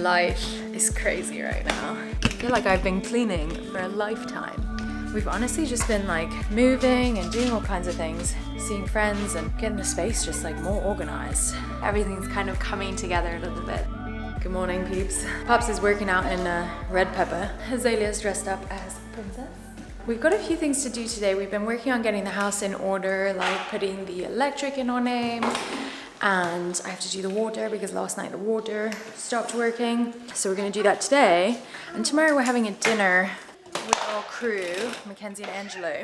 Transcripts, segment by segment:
Life is crazy right now. I feel like I've been cleaning for a lifetime. We've honestly just been like moving and doing all kinds of things, seeing friends and getting the space just like more organized. Everything's kind of coming together a little bit. Good morning, peeps. Pops is working out in red pepper. Azalea's dressed up as a princess. We've got a few things to do today. We've been working on getting the house in order, like putting the electric in our name, and I have to do the water because last night the water stopped working. So we're gonna do that today. And tomorrow we're having a dinner with our crew, Mackenzie and Angelo.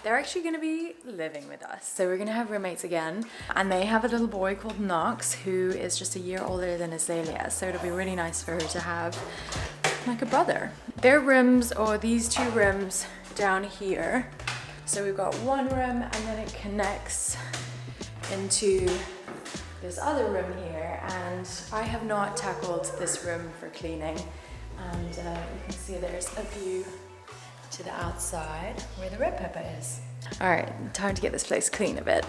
They're actually gonna be living with us. So we're gonna have roommates again. And they have a little boy called Knox who is just a year older than Azalea. So it'll be really nice for her to have like a brother. Their rooms are these two rooms down here. So we've got one room and then it connects into this other room here. And I have not tackled this room for cleaning. And you can see there's a view to the outside where the red pepper is. All right, time to get this place clean a bit.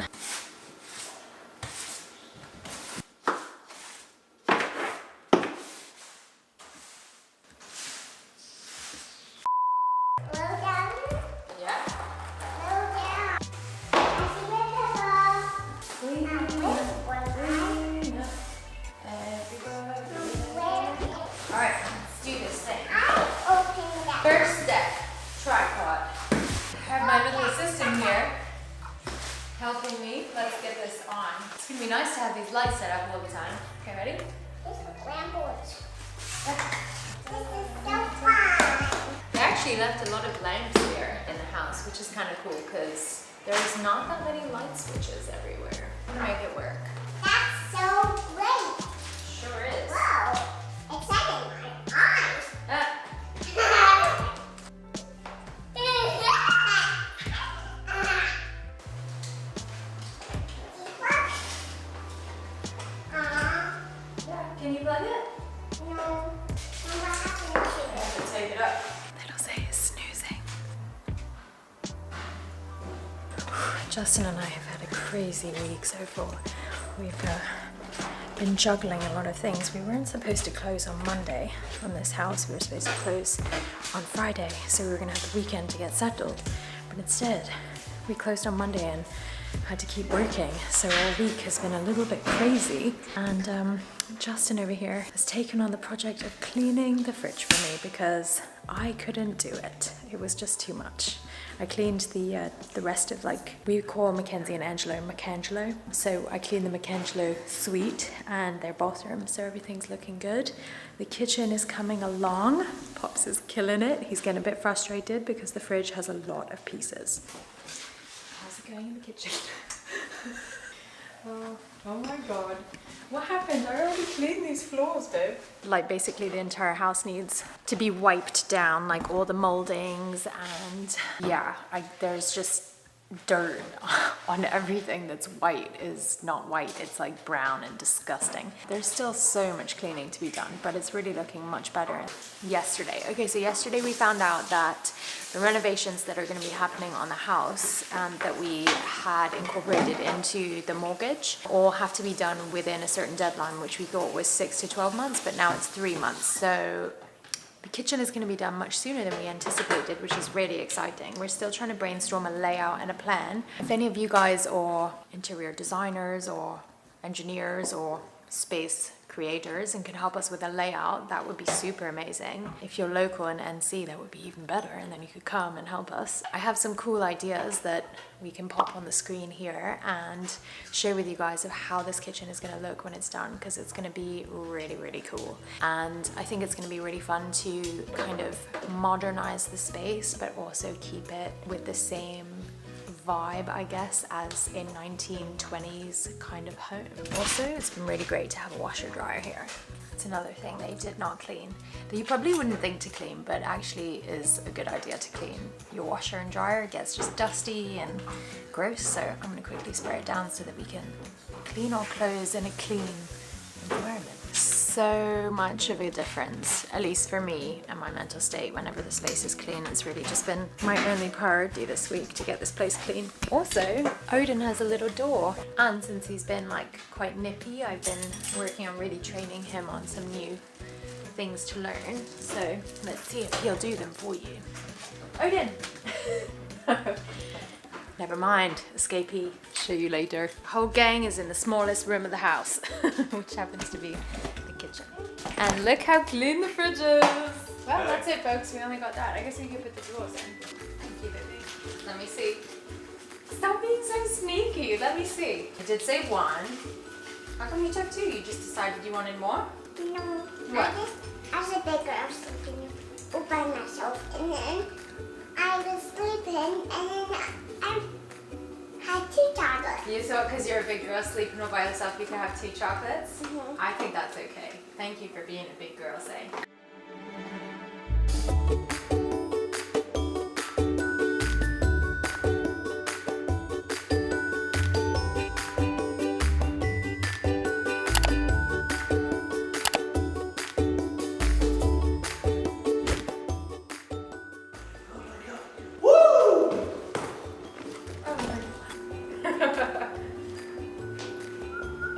First step, tripod. I have my little assistant here helping me. Let's get this on. It's gonna be nice to have these lights set up all the time. Okay, ready? This is lamps. This is so fun. They actually left a lot of lamps here in the house, which is kind of cool because there's not that many light switches everywhere. I'm gonna make it work. That's so great. Sure is. Wow. It's setting my eyes. Can you plug it? No. What happened I have to take it up. Little Zay is snoozing. Justin and I have had a crazy week so far. We've been juggling a lot of things. We weren't supposed to close on Monday on this house. We were supposed to close on Friday, so we were gonna have the weekend to get settled. But instead, we closed on Monday and had to keep working. So our week has been a little bit crazy. And Justin over here has taken on the project of cleaning the fridge for me because I couldn't do it. It was just too much. I cleaned the rest of, like, we call Mackenzie and Angelo Macangelo. So I cleaned the Macangelo suite and their bathroom, so everything's looking good. The kitchen is coming along. Pops is killing it. He's getting a bit frustrated because the fridge has a lot of pieces. How's it going in the kitchen? Oh my god. What happened? I already cleaned these floors, babe. Like, basically the entire house needs to be wiped down, like all the moldings, and yeah, there's just dirt on everything that's white is not white. It's like brown and disgusting. There's still so much cleaning to be done, but it's really looking much better. Yesterday, so yesterday we found out that the renovations that are going to be happening on the house that we had incorporated into the mortgage all have to be done within a certain deadline, which we thought was 6 to 12 months, but now it's 3 months. So the kitchen is going to be done much sooner than we anticipated, which is really exciting. We're still trying to brainstorm a layout and a plan. If any of you guys are interior designers or engineers or space creators and can help us with a layout, that would be super amazing. If you're local in NC, that would be even better, and then you could come and help us. I have some cool ideas that we can pop on the screen here and share with you guys of how this kitchen is going to look when it's done, because it's going to be really, really cool. And I think it's going to be really fun to kind of modernize the space, but also keep it with the same vibe, I guess, as a 1920s kind of home. Also, it's been really great to have a washer dryer here. It's another thing they did not clean, that you probably wouldn't think to clean, but actually is a good idea to clean. Your washer and dryer gets just dusty and gross, so I'm going to quickly spray it down so that we can clean our clothes in a clean environment. so much of a difference, at least for me and my mental state. Whenever the space is clean, it's really just been my only priority this week to get this place clean. Also, Odin has a little door, and since he's been like quite nippy, I've been working on really training him on some new things to learn. So let's see if he'll do them for you. Odin! Never mind, escapee. Show you later. Whole gang is in the smallest room of the house, which happens to be the kitchen. And look how clean the fridge is. Well, that's it, folks. We only got that. I guess we could put the drawers in. Thank you, baby. Let me see. Stop being so sneaky. Let me see. I did say one. How come you took two? You just decided you wanted more? No. What? I was a big girl sleeping all by myself, and then I was sleeping, and then I had 2 chocolates. You thought because you're a big girl sleeping all by yourself you could have 2 chocolates? Mhm. I think that's okay. Thank you for being a big girl, say.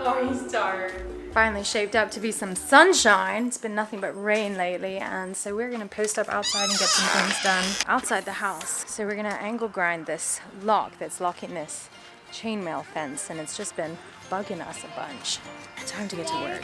Oh, he's tired. Finally shaped up to be some sunshine. It's been nothing but rain lately, and so we're gonna post up outside and get some things done outside the house. So we're gonna angle grind this lock that's locking this chainmail fence, and it's just been bugging us a bunch. Time to get to work.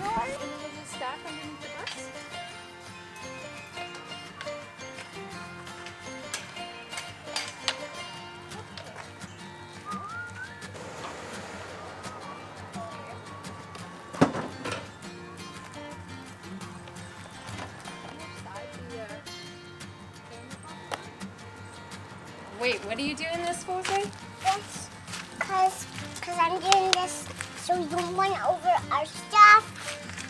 Wait, what are you doing this for, Faye? Yes, because I'm doing this so we don't run over our stuff.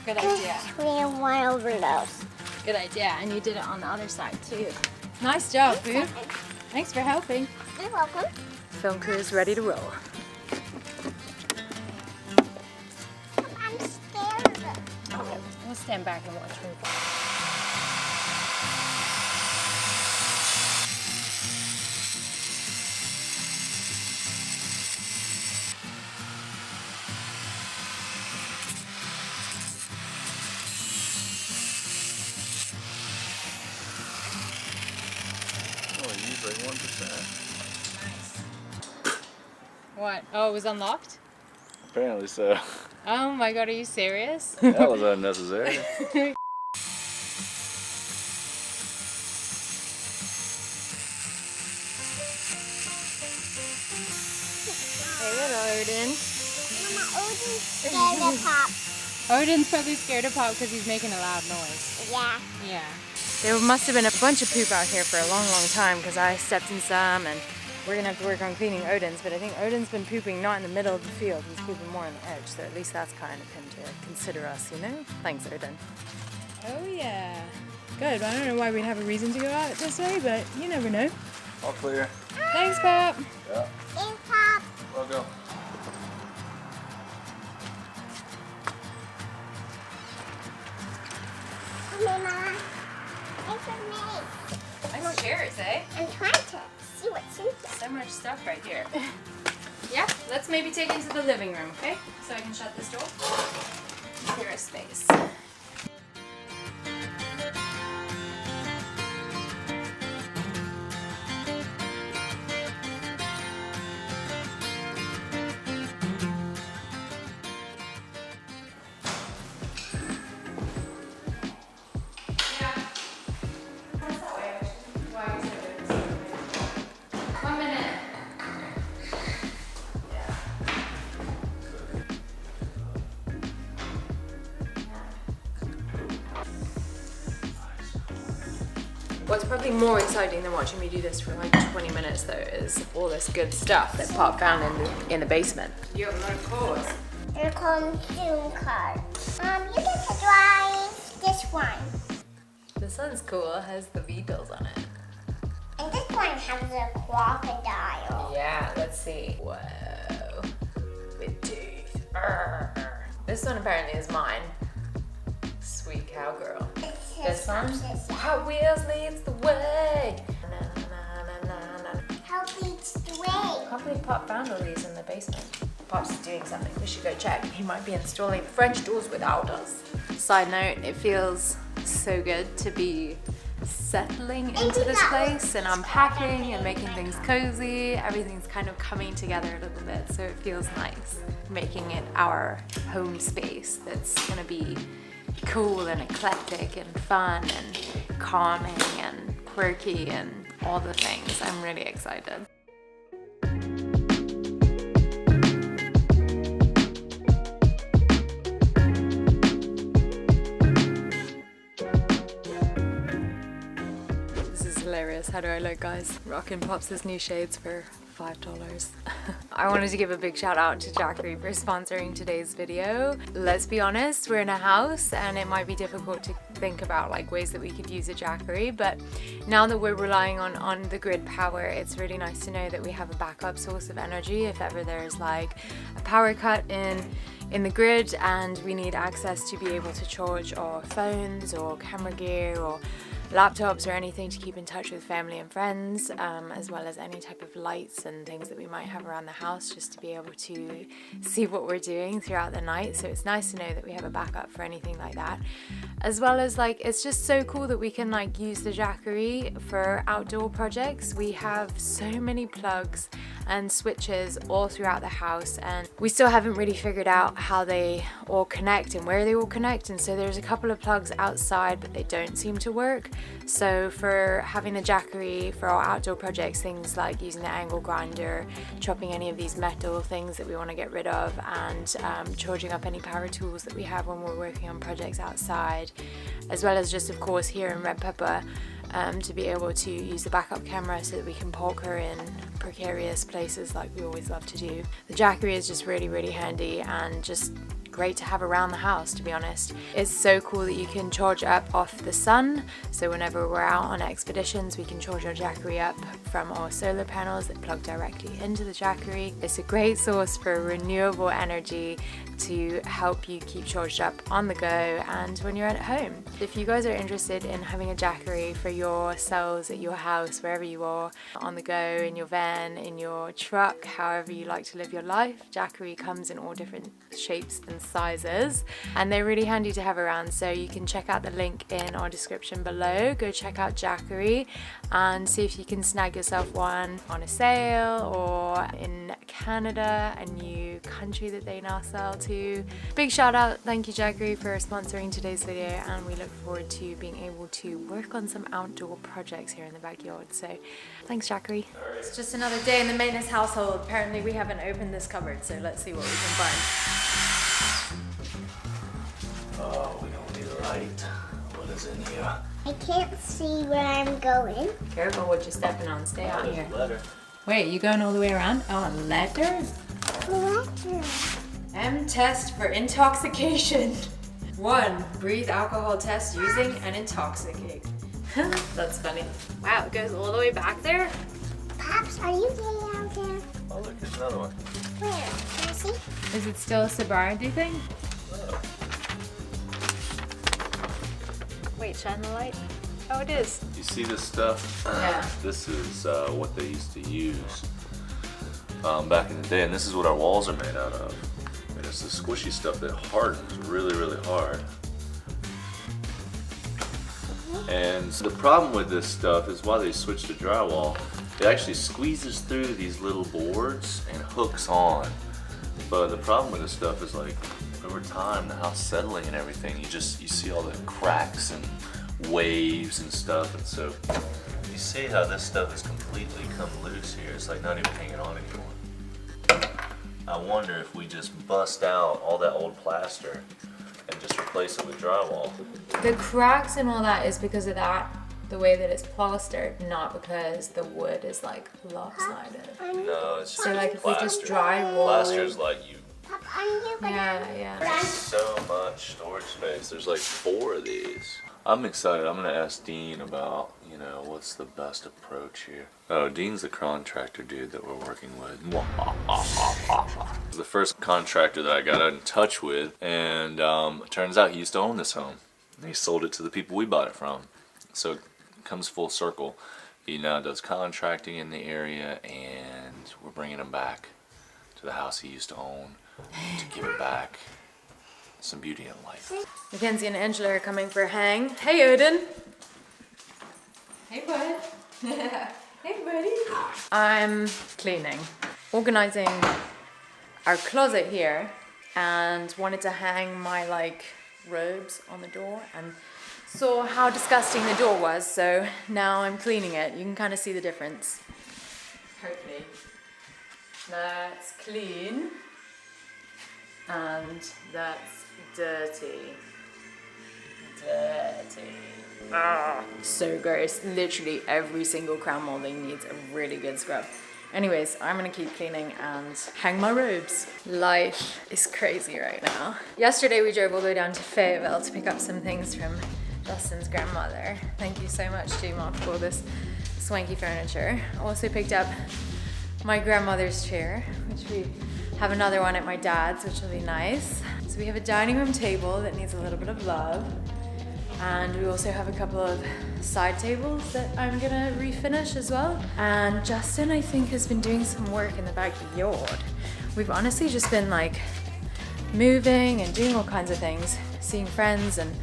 Good idea. We don't run over those. Good idea. And you did it on the other side too. Nice job, Boo. Thanks for helping. You're welcome. Film crew is ready to roll. I'm scared. Okay, we'll stand back and watch me. Like 1%. What? Oh, it was unlocked? Apparently so. Oh my god, are you serious? That was unnecessary. Hey, little Odin. Mama, Odin's scared of Pop. Odin's probably scared of Pop because he's making a loud noise. Yeah. Yeah. There must have been a bunch of poop out here for a long, long time because I stepped in some, and we're gonna have to work on cleaning Odin's, but I think Odin's been pooping not in the middle of the field, he's pooping more on the edge, so at least that's kind of him to consider us, you know? Thanks, Odin. Oh yeah. Good, I don't know why we'd have a reason to go out this way, but you never know. All clear. Thanks, Pop. Yeah. Thanks, Pop. Well, go. Come here, Mama. Thanks for me. I don't care, eh? I'm trying to see what's in here. So much stuff right here. Yeah, let's maybe take it into the living room, okay? So I can shut this door. Clear a space. What's probably more exciting than watching me do this for like 20 minutes though is all this good stuff that Pop found in the basement. You have a lot of cores. They're called Zoom cards. You get to drive this one. This one's cool, it has the Beatles on it. And this one has a crocodile. Yeah, let's see. Whoa. With teeth. Arr. This one apparently is mine. cowgirl. This one? Hot Wheels leads the way. Help leads the way. I can't believe Pop found all these in the basement. Pop's doing something. We should go check. He might be installing French doors without us. Side note, it feels so good to be settling into this place and unpacking and making things cozy. Everything's kind of coming together a little bit, so it feels nice. Making it our home space that's gonna be cool and eclectic and fun and calming and quirky and all the things. I'm really excited. Hilarious. How do I look, guys? Rockin' Pops' new shades for $5. I wanted to give a big shout out to Jackery for sponsoring today's video. Let's be honest, we're in a house and it might be difficult to think about like ways that we could use a Jackery, but now that we're relying on the grid power, it's really nice to know that we have a backup source of energy if ever there's like a power cut in the grid and we need access to be able to charge our phones or camera gear or laptops or anything to keep in touch with family and friends, as well as any type of lights and things that we might have around the house, just to be able to see what we're doing throughout the night. So it's nice to know that we have a backup for anything like that, as well as like it's just so cool that we can like use the Jackery for outdoor projects. We have so many plugs and switches all throughout the house, and we still haven't really figured out how they all connect and where they all connect, and so there's a couple of plugs outside but they don't seem to work. So for having the Jackery for our outdoor projects, things like using the angle grinder, chopping any of these metal things that we want to get rid of, and charging up any power tools that we have when we're working on projects outside, as well as just of course here in Red Pepper, to be able to use the backup camera so that we can park her in precarious places like we always love to do. The Jackery is just really, really handy and just great to have around the house, to be honest. It's so cool that you can charge up off the sun, so whenever we're out on expeditions we can charge our Jackery up from our solar panels that plug directly into the Jackery. It's a great source for renewable energy to help you keep charged up on the go and when you're at home. If you guys are interested in having a Jackery for yourselves at your house, wherever you are, on the go, in your van, in your truck, however you like to live your life, Jackery comes in all different shapes and sizes, and they're really handy to have around. So you can check out the link in our description below. Go check out Jackery and see if you can snag yourself one on a sale, or in Canada, a new country that they now sell to. Big shout out, thank you Jackery for sponsoring today's video, and we look forward to being able to work on some outdoor projects here in the backyard. So thanks Jackery. It's just another day in the maintenance household. Apparently we haven't opened this cupboard, so let's see what we can find. Oh, we don't need a light. What is in here? I can't see where I'm going. Careful what you're stepping on, stay out here. Letter. Wait, you going all the way around? Oh, letter? Letter. M test for intoxication. 1, breathe alcohol test using an intoxicate. That's funny. Wow, it goes all the way back there? Pops, are you getting out there? Oh, look, there's another one. Where? Can I see? Is it still a sobriety thing? Oh. Wait, shine the light. Oh, it is. You see this stuff? Yeah. This is what they used to use back in the day, and this is what our walls are made out of. And it's the squishy stuff that hardens really, really hard. And so the problem with this stuff is why they switched to drywall, it actually squeezes through these little boards and hooks on. But the problem with this stuff is like over time, the house settling and everything, you see all the cracks and waves and stuff, and so you see how this stuff has completely come loose here. It's like not even hanging on anymore. I wonder if we just bust out all that old plaster and just replace it with drywall. The cracks and all that is because of that, the way that it's plastered, not because the wood is like lopsided. No, it's just So like if we just plaster. drywall. Plaster's like you. Pop, are you gonna? Yeah. There's so much storage space. There's like 4 of these. I'm excited. I'm gonna ask Dean about, what's the best approach here. Oh, Dean's the contractor dude that we're working with. He's the first contractor that I got in touch with, and it turns out he used to own this home. And he sold it to the people we bought it from. So it comes full circle. He now does contracting in the area, and we're bringing him back to the house he used to own to give it back some beauty in life. Mackenzie and Angela are coming for a hang. Hey, Odin. Hey, bud. Hey, buddy. I'm cleaning, organizing our closet here, and wanted to hang my robes on the door, and saw how disgusting the door was, so now I'm cleaning it. You can kind of see the difference. Hopefully. That's clean. And that's dirty. Dirty. Ah, so gross. Literally every single crown molding needs a really good scrub. Anyways, I'm gonna keep cleaning and hang my robes. Life is crazy right now. Yesterday we drove all the way down to Fayetteville to pick up some things from Justin's grandmother. Thank you so much, Gma, for all this swanky furniture. Also picked up my grandmother's chair, which we have another one at my dad's, which will be nice. So we have a dining room table that needs a little bit of love. And we also have a couple of side tables that I'm gonna refinish as well. And Justin, I think, has been doing some work in the backyard. We've honestly just been moving and doing all kinds of things, seeing friends and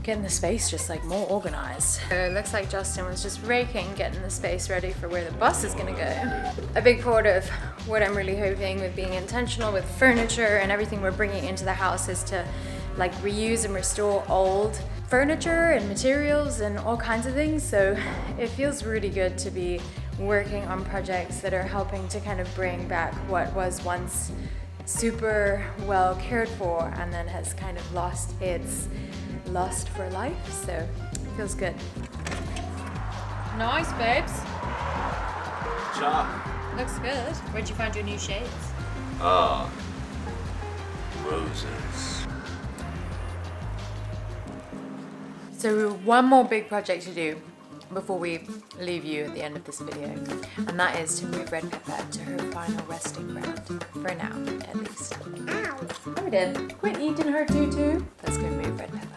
getting the space just more organized. So it looks like Justin was just raking, getting the space ready for where the bus is gonna go. A big part of what I'm really hoping with being intentional with furniture and everything we're bringing into the house is to reuse and restore old furniture and materials and all kinds of things. So it feels really good to be working on projects that are helping to kind of bring back what was once super well cared for and then has kind of lost its lust for life. So it feels good. Nice, babes. Good job. Looks good. Where'd you find your new shades? Roses. So one more big project to do before we leave you at the end of this video, and that is to move Red Pepper to her final resting ground, for now at least. Ow. Oh, we did. Quit eating her tutu. Let's go move Red Pepper.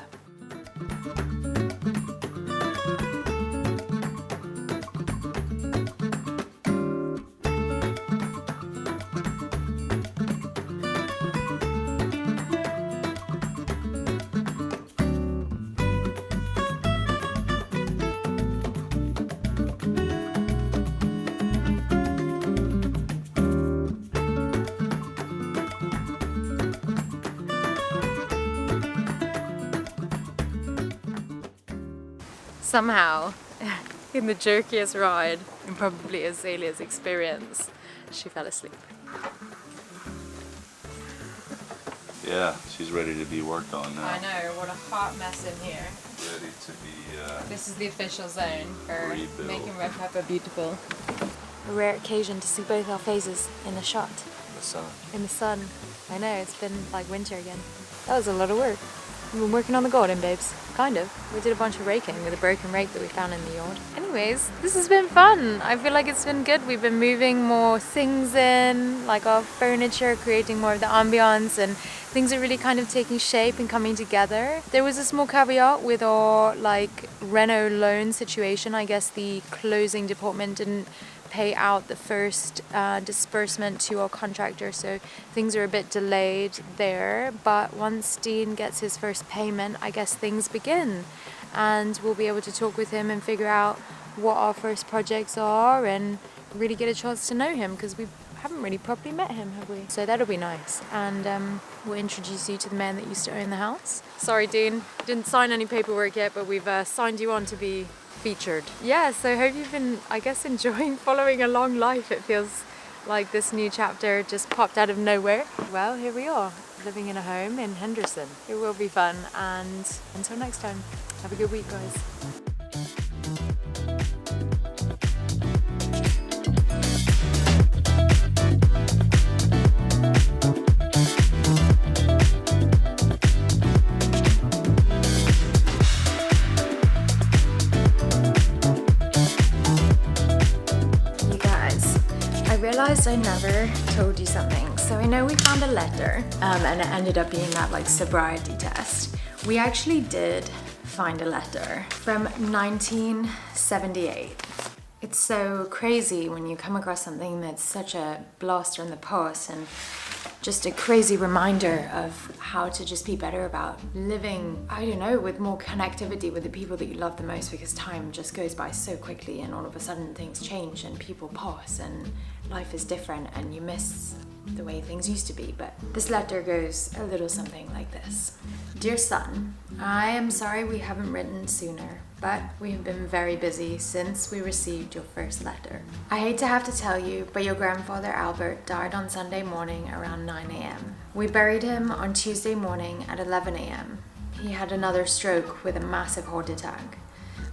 Somehow, in the jerkiest ride in probably Azalea's experience, she fell asleep. Yeah, she's ready to be worked on now. I know, what a hot mess in here. Ready to be This is the official zone for rebuilt. making Red Pepper beautiful. A rare occasion to see both our faces in the shot. in the sun. In the sun. I know, it's been winter again. That was a lot of work. We've been working on the garden, babes. Kind of. We did a bunch of raking with a broken rake that we found in the yard. Anyways, this has been fun. I feel like it's been good. We've been moving more things in, our furniture, creating more of the ambiance, and things are really kind of taking shape and coming together. There was a small caveat with our reno loan situation. I guess the closing department didn't pay out the first disbursement to our contractor, so things are a bit delayed there. But once Dean gets his first payment, I guess things begin, and we'll be able to talk with him and figure out what our first projects are and really get a chance to know him, because we haven't really properly met him, have we? So that'll be nice, and we'll introduce you to the man that used to own the house. Sorry, Dean, didn't sign any paperwork yet, but we've signed you on to be featured. Yeah, so hope you've been, enjoying following along life. It feels like this new chapter just popped out of nowhere. Well, here we are, living in a home in Henderson. It will be fun, and until next time, have a good week, guys. I never told you something. So I know we found a letter and it ended up being that sobriety test. We actually did find a letter from 1978. It's so crazy when you come across something that's such a blast from the past and just a crazy reminder of how to just be better about living, I don't know, with more connectivity with the people that you love the most, because time just goes by so quickly and all of a sudden things change and people pass and life is different and you miss the way things used to be. But this letter goes a little something like this. Dear son, I am sorry we haven't written sooner, but we have been very busy since we received your first letter. I hate to have to tell you, but your grandfather Albert died on Sunday morning around 9 a.m. We buried him on Tuesday morning at 11 a.m. He had another stroke with a massive heart attack.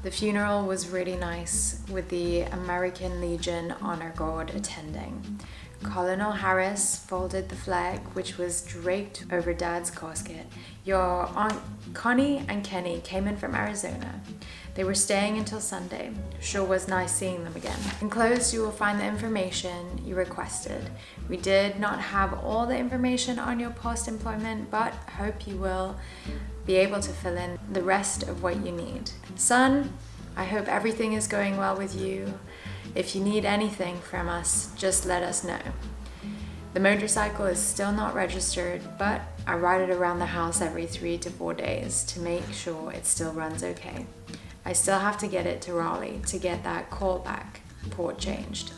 The funeral was really nice, with the American Legion Honor Guard attending. Colonel Harris folded the flag, which was draped over Dad's casket. Your Aunt Connie and Kenny came in from Arizona. They were staying until Sunday. Sure was nice seeing them again. Enclosed, you will find the information you requested. We did not have all the information on your past employment, but hope you will be able to fill in the rest of what you need. Son, I hope everything is going well with you. If you need anything from us, just let us know. The motorcycle is still not registered, but I ride it around the house every 3 to 4 days to make sure it still runs okay. I still have to get it to Raleigh to get that callback port changed.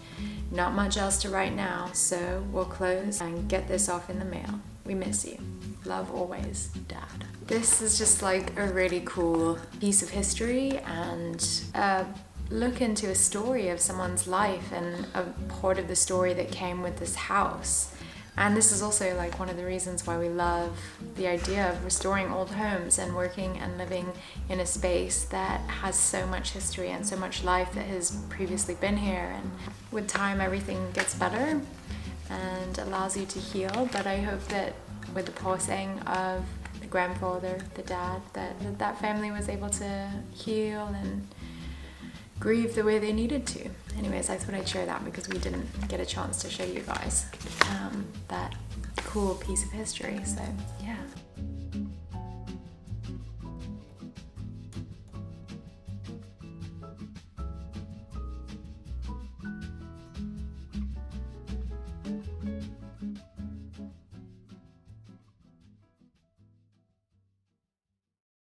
Not much else to write now, so we'll close and get this off in the mail. We miss you. Love always, Dad. This is just like a really cool piece of history and a look into a story of someone's life and a part of the story that came with this house. And this is also like one of the reasons why we love the idea of restoring old homes and working and living in a space that has so much history and so much life that has previously been here. And with time, everything gets better and allows you to heal. But I hope that with the passing of the grandfather, the dad, that family was able to heal and grieve the way they needed to. Anyways, I thought I'd share that because we didn't get a chance to show you guys that cool piece of history. So yeah.